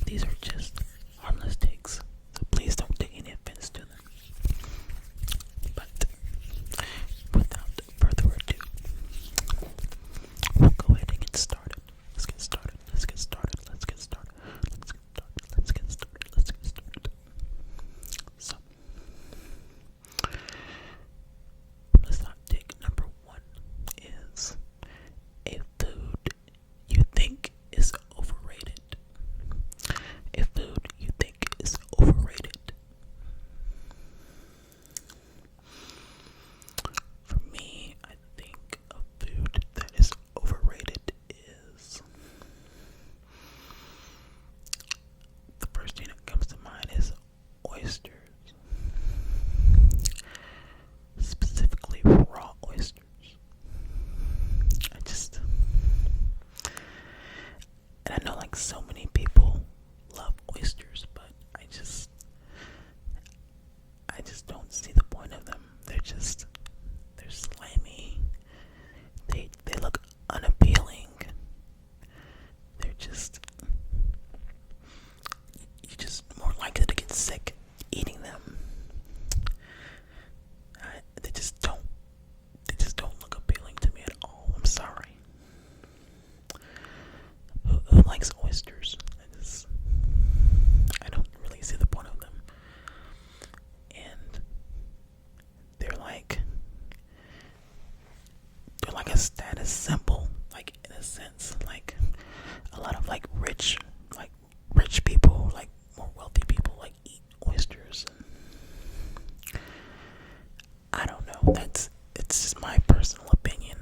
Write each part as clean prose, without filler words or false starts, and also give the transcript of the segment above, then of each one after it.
these are just harmless takes, so please don't take any offense to them. But without further ado, we'll go ahead and get started. Let's get started. Let's get started. Let's get started. Let's get started. Let's get started. Let's get started. So, let's not take number one is a food you think is overrated. A food you think is overrated. For me, I think a food that is overrated is, the first thing that comes to mind is oysters. Specifically raw oysters. And I know like so many people love oysters, but I just don't see the point of them. They're slimy. They look unappealing. They're you're just more likely to get sick eating them. They just don't look appealing to me at all. I'm sorry. Who likes oysters? I don't really see the point of them. And they're like a status symbol, like in a sense. Like a lot of like rich people, like more wealthy people, like eat oysters. And I don't know. It's just my personal opinion.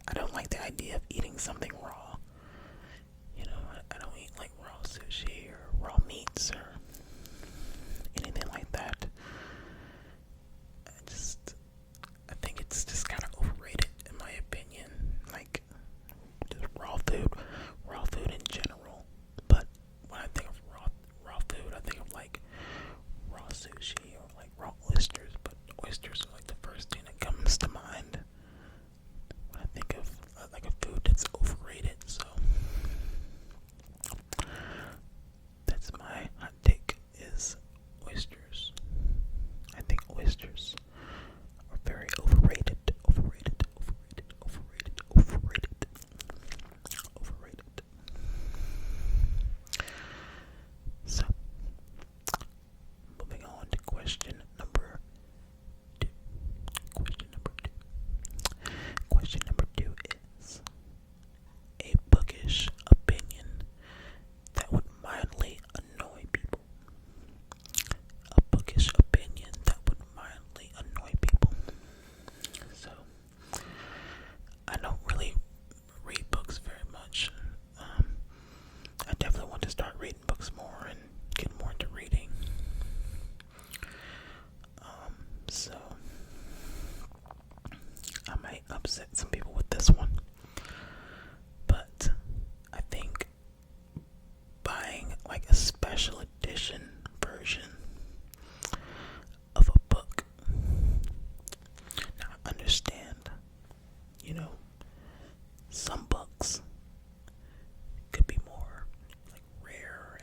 I don't like the idea of eating something raw. I don't eat like raw sushi or raw meats or anything like that. I think it's just kind of overrated in my opinion. Like just raw food in general. But when I think of raw food, I think of like raw sushi or like raw oysters. But oysters are like the first thing that comes to mind when I think of like a food that's overrated. So that's my hot take, is oysters. I think oysters are very overrated. So, moving on to question number two. Question number two is a bookish opinion that would mildly annoy people. A bookish opinion that would mildly annoy people. So, I don't really read books very much. I definitely want to start reading books more and get more into reading. So, I might upset some people with this one. But I think buying like a special edition version of a book. Now I understand, some books could be more like rare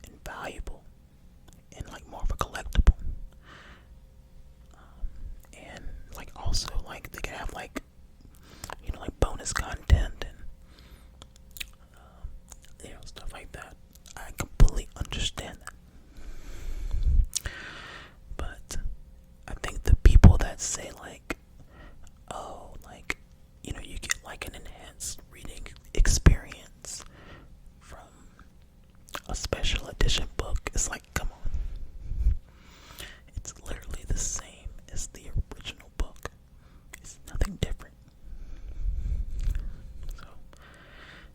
and valuable and like more of a collectible. And like also like they could have like like bonus content and stuff like that. I completely understand that. But I think the people that say like, oh, like, you get like an enhanced reading experience from a special edition book, it's like, come on. It's literally the same as the original book. It's nothing different. So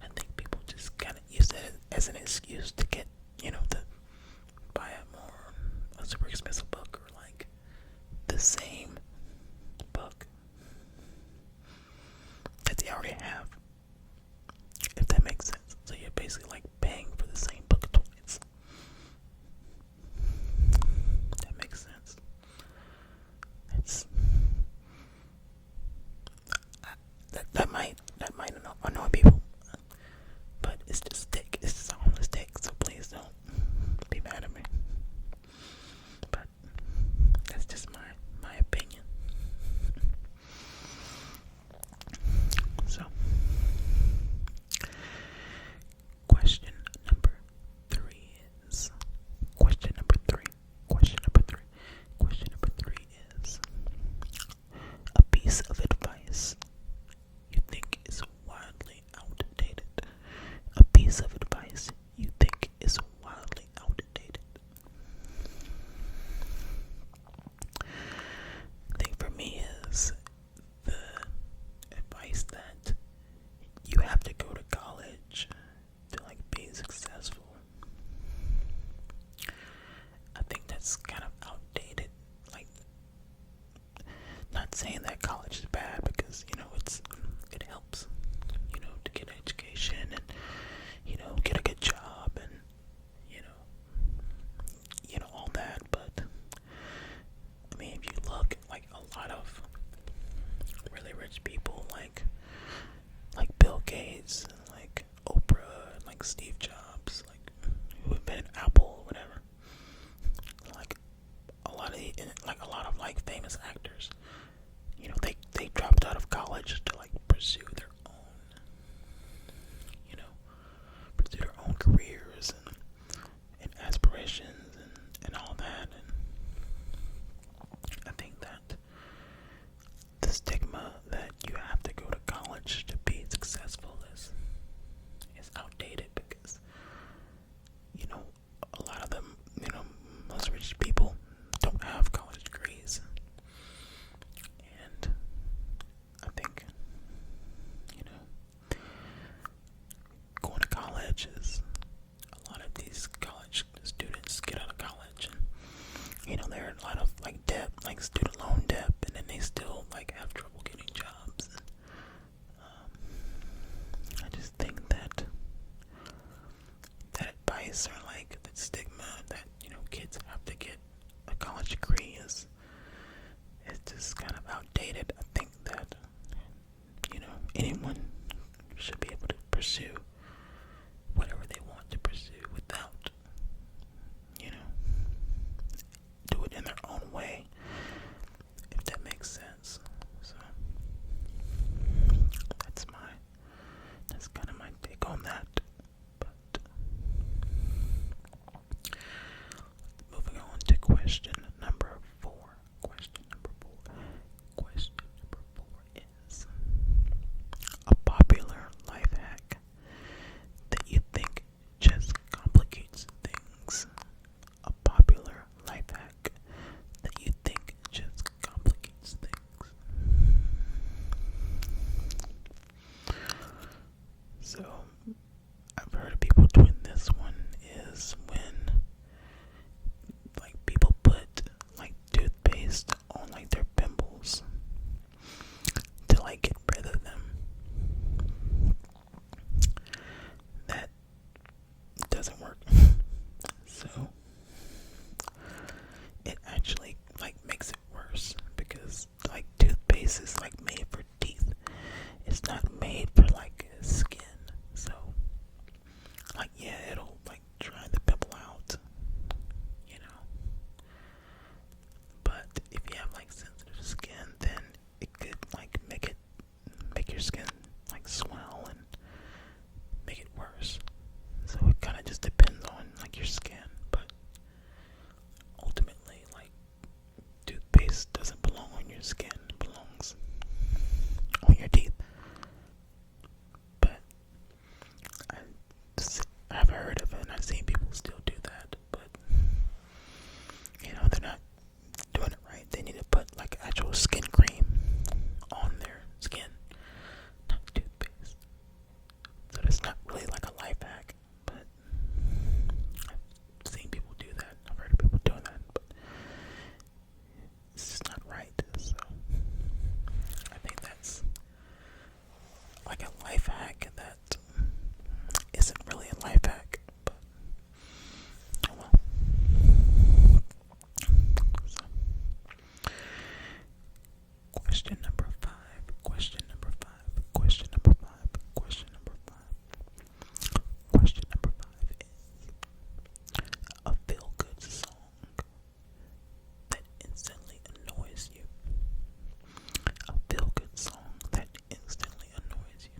I think people just kind of use that as an excuse to get, to buy a super expensive book or like the same book that they already have. If that makes sense. So you're basically like paying for the same book twice. That makes sense. That might annoy you have to go to college to like be successful. I think that's kind of outdated. Like, not saying that college is bad, because it helps, to get an education and get a good job and all that. But I mean, if you look, like, a lot of really rich people, like Bill Gates and like Oprah and like Steve Jobs, like who invented Apple or whatever, like a lot of like famous actors, they dropped out of college to like pursue their own, pursue their own careers and aspirations and all that. And I think that the stigma that you have to go to college to be successful is outdated, because a lot of them, most rich people don't have college degrees. And I think going to college is, a lot of these college students get out of college and they're in a lot of like debt, like student loan debt, and then they still like have trouble getting jobs. And, I just think that advice, or like the stigma that kids have to get a college degree is just kind of outdated. I think that anyone should be able to pursue whatever they want to pursue without do it in their own way, if that makes sense. So that's kind of my take on that. But moving on to question number 4. Question number 4 is a popular life hack that you think just complicates things. A popular life hack that you think just complicates things. So, I've heard of people doing this one is when like people put like toothpaste on like their pimples to like get rid of them. That doesn't work. So it actually like makes it worse, because like toothpaste is like made for teeth. It's not made for like skin. So like, yeah, it'll like dry the pimple out, but if you have like sensitive skin, then it could like make your skin like swell and make it worse. So it kind of just depends on like your skin, but ultimately, like, toothpaste doesn't belong on your skin, it belongs on your teeth. But I've heard of it and I've seen people still do that, but they're not doing it right. They need to put like actual skin cream on their skin, not toothpaste. So that's not really like a life hack, but I've seen people do that. I've heard of people doing that, but it's just not right. So I think that's like a life hack that isn't really a life hack, but oh well. So, question number 5. Question number 5. Question number 5. Question number 5. Question number 5 is a feel-good song that instantly annoys you. A feel-good song that instantly annoys you.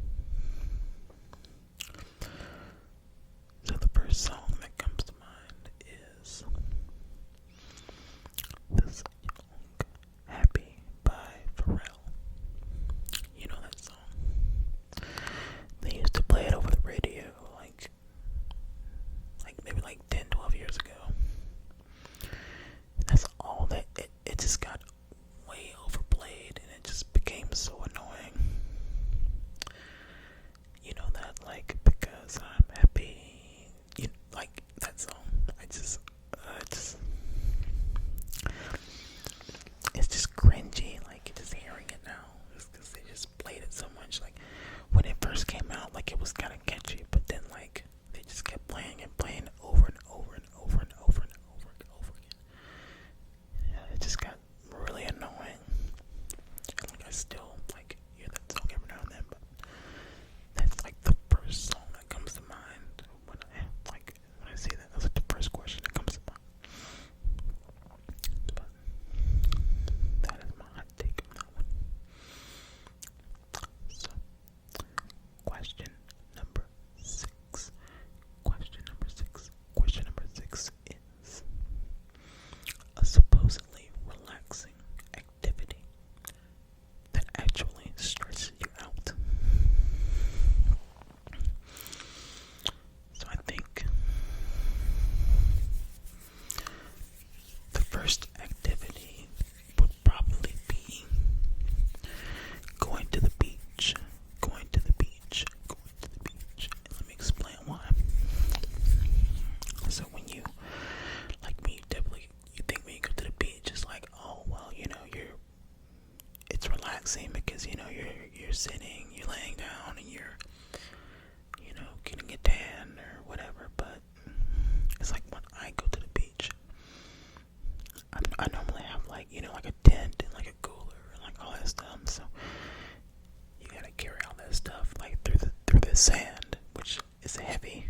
it's heavy.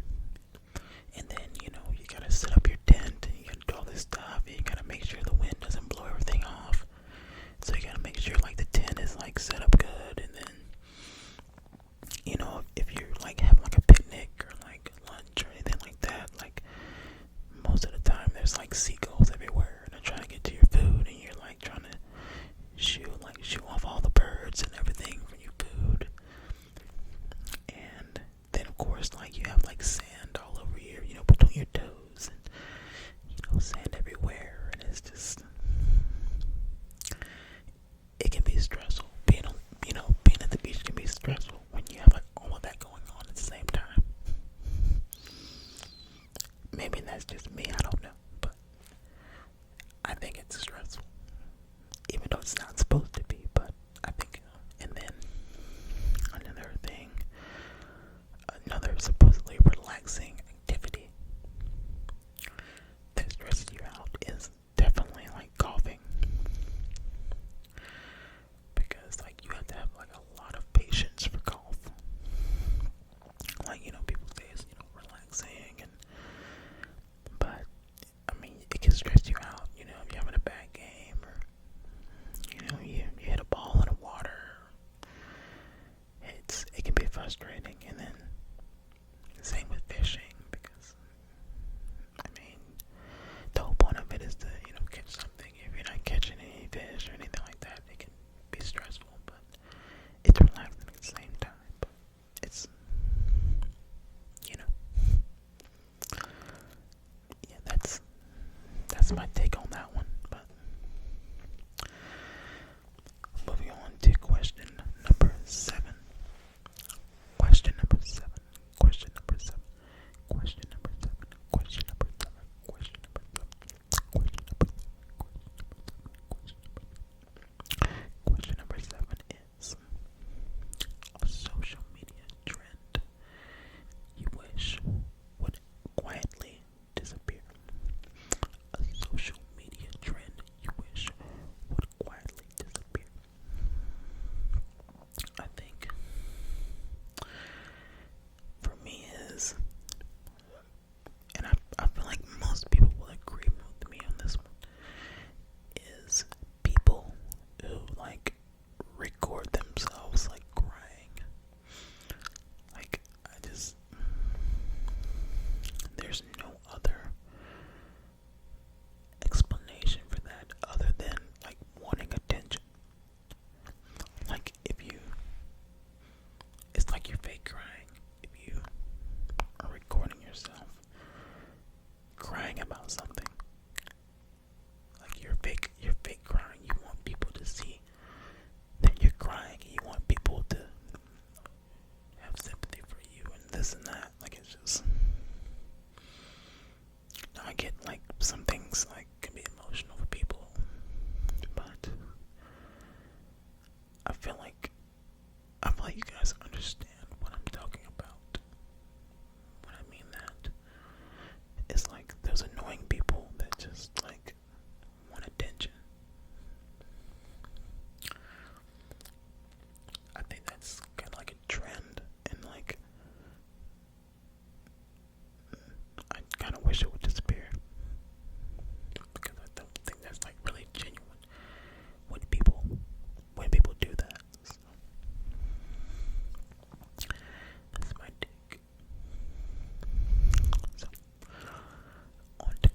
And then, you gotta set up your tent, and you gotta do all this stuff, and you gotta make sure the wind doesn't blow everything off. So you gotta make sure, like, the tent is, like, set up good, and then, if you're, like, having, like, a picnic, or, like, lunch, or anything like that, like, most of the time, there's, like, seagulls everywhere, and they're trying to get to your food, and you're, like, trying to shoo off all the birds and everything from your food. And then, of course, like, you have, like, sand all over you, between your toes, and, sand everywhere, and it's just, it can be stressful. Being at the beach can be stressful when you have, like, all of that going on at the same time. Maybe that's just me, I don't know, but I think it's stressful, even though it's not supposed to be, but I think, and then another supposedly relaxing activity that stresses you out is definitely, like, golfing, because, like, you have to have, like, a lot of patience for golf. Like, people say it's, relaxing, but I mean, it can stress you out, if you're having a bad game, or you hit a ball in the water. It can be frustrating. And then same with fishing, because I mean, the whole point of it is to catch something. If you're not catching any fish or anything like that, it can be stressful, but it's relaxing at the same time. But it's yeah, that's my take on that one. But moving on to question number 7. Question number 7. Question number 7. Question number 7. Question number 7. Question number 7. Question number 7. Question number 7 is a social media trend you wish would quietly disappear. A social media trend you wish would quietly disappear. I think for me is, and I feel like most people will agree with me on this one, is people who, like, record themselves, like, crying. Like, there's no other explanation for that other than, like, wanting attention. Like, it's like you're fake crying. If you are recording yourself crying about something, like, you're fake crying. You want people to see that you're crying, and you want people to have sympathy for you, and this and that. Like, it's just, I get, like, some things, like, can be emotional for people, but I feel like you guys understand what I'm talking about when I mean that. It's like those annoying people that just, like, want attention. I think that's kind of like a trend, and, like, I kind of wish it would disappear, because I don't think that's, like, really genuine when people do that. So, that's my take. So, on to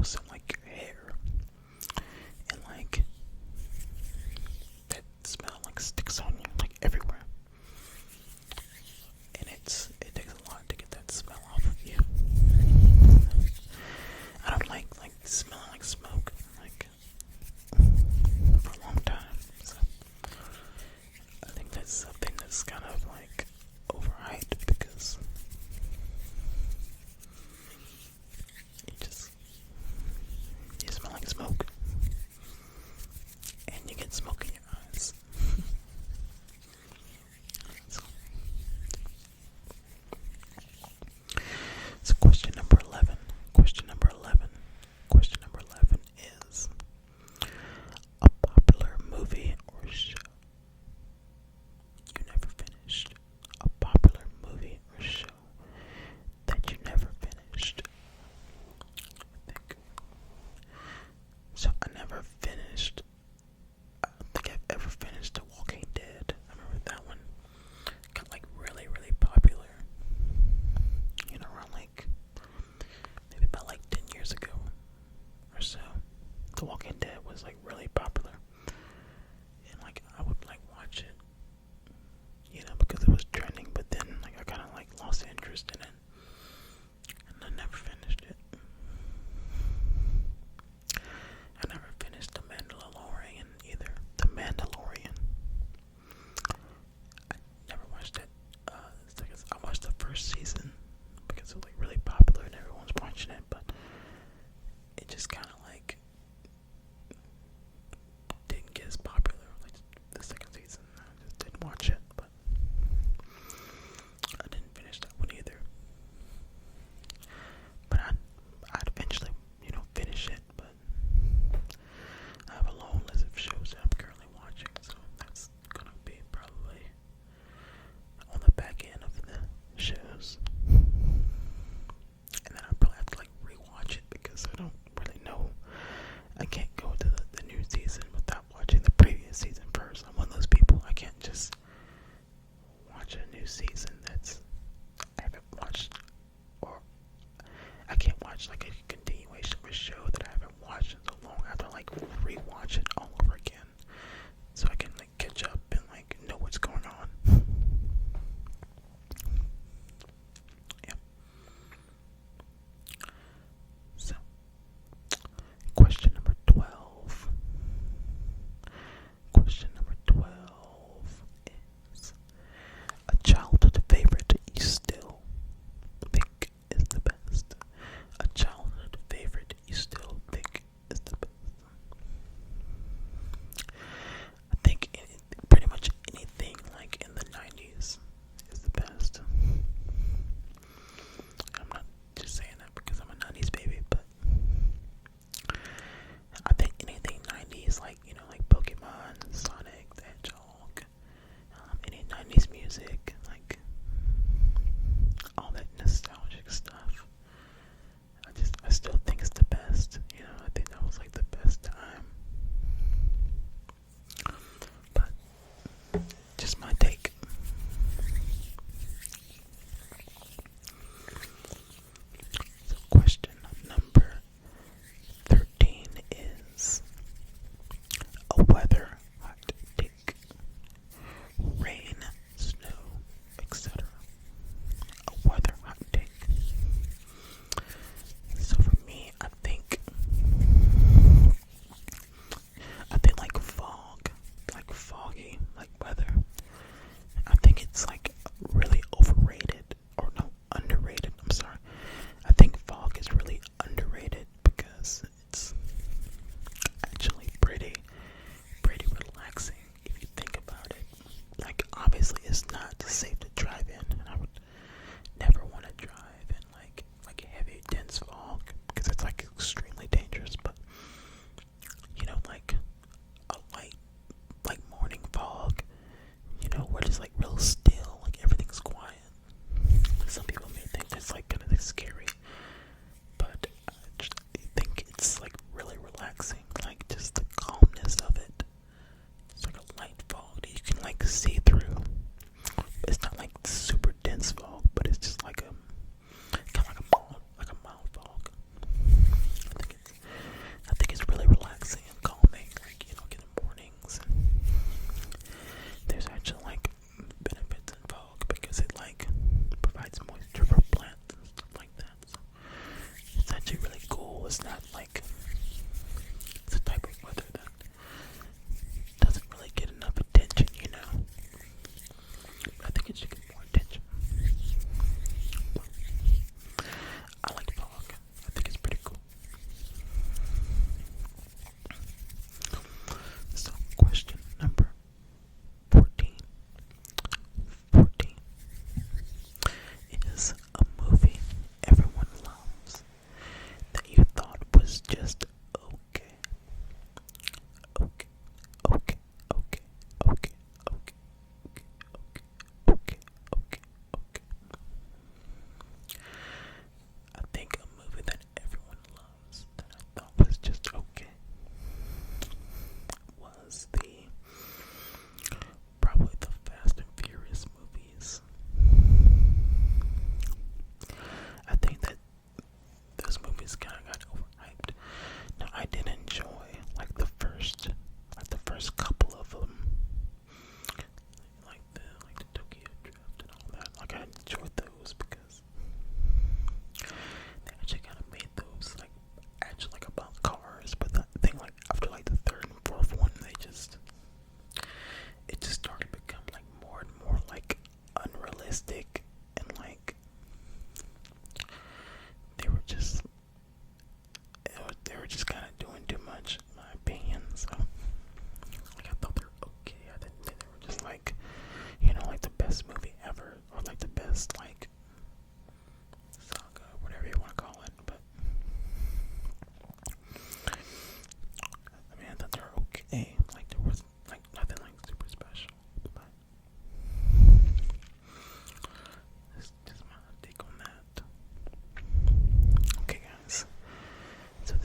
house and like your hair, and like that smell like sticks on you like everywhere, and it takes a lot to get that smell off of you. I don't like smelling like smoke like for a long time, so I think that's something that's kind of like overhyped because you smell like smoke and you get smoke in your eyes. So question number 11 is a popular movie or show you never finished. A popular movie or show that you never finished. I think. So I never finished. I don't think I've ever finished The Walking Dead. I remember that one got like really, really popular. You know, around like maybe about like 10 years ago or so. The Walking Dead was like really popular. And like I would like watch it, you know, because it was trending, but then like I kind of like lost interest in it, and I never finished it. I never finished The Mandalorian either. The Mandalorian. I never watched it. I watched the first season because it was like really popular and everyone's watching it, but it just kind of like didn't get as popular. Like the second season, I just didn't watch it, but I didn't finish that one either. But I'd eventually, you know, finish it. But I have a long list of shows that I'm currently watching, so that's gonna be probably on the back end of the shows. And then I'll probably have to like rewatch it because I don't really know. I can't go to the new season without watching the previous season first. I'm one of those people. I can't just watch a new season that's I haven't watched, or I can't watch like a continuation of a show that I haven't watched in so long. I have to like rewatch it all over again so I can like catch up and like know what's going on. Yeah. So, question number 12. Question number 12 is a childhood favorite you still think is the best. A childhood favorite you still think is the best.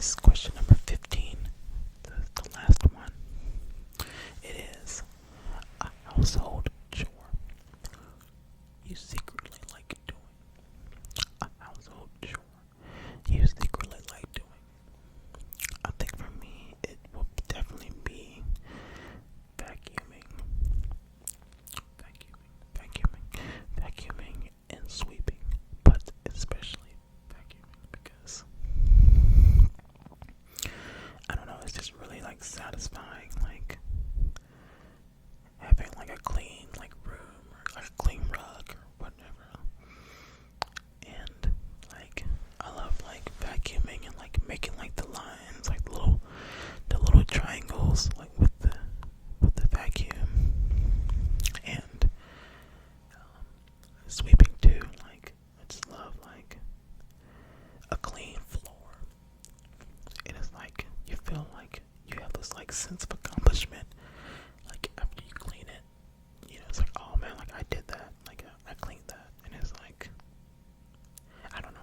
This is question number 15, the last one. It is a household chore you secretly like doing. A household chore you secretly like doing. I think for me, it will definitely be vacuuming, vacuuming, and sweeping, but especially vacuuming because I don't know, it's just really like satisfying, like having like a clean like room or like a clean rug or whatever. And like I love like vacuuming and like making like the lines, like the little triangles like with the vacuum, and sweeping too. Like I just love like a clean floor. It is like you feel like you have this like sense of accomplishment like after you clean it. You know, it's like, oh man, like I did that, like I cleaned that. And it's like, I don't know,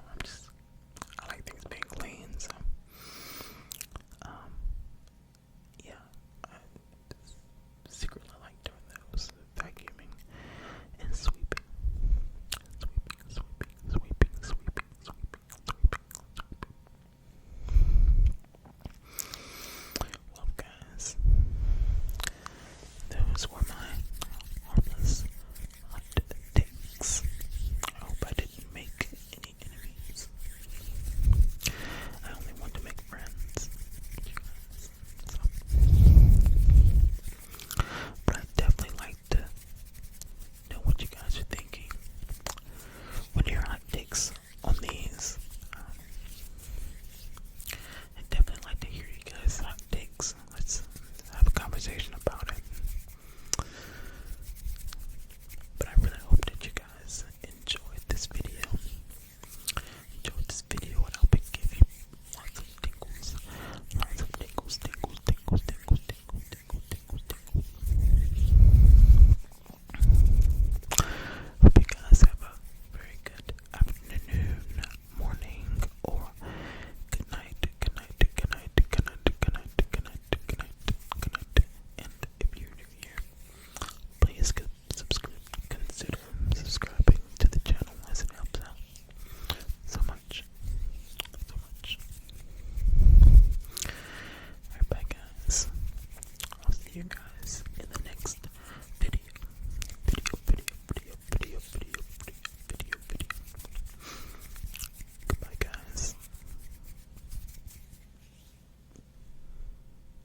I like things being clean. So yeah, I secretly like doing those, vacuuming and sweeping. Well, guys, those were my harmless hot takes. I hope I didn't make any enemies. I only want to make friends, you guys. But I'd definitely like to know what you guys are thinking. What are your hot takes on these? I'd definitely like to hear you guys' hot takes. Let's have a conversation about it. But I really hope that you guys enjoyed this video. And I hope it gave you lots of tingles. Lots of tingles. Hope you guys have a very good afternoon, morning, or good night. And if you're new here, please consider subscribing to the channel as it helps out so much. Alright, bye guys. I'll see you guys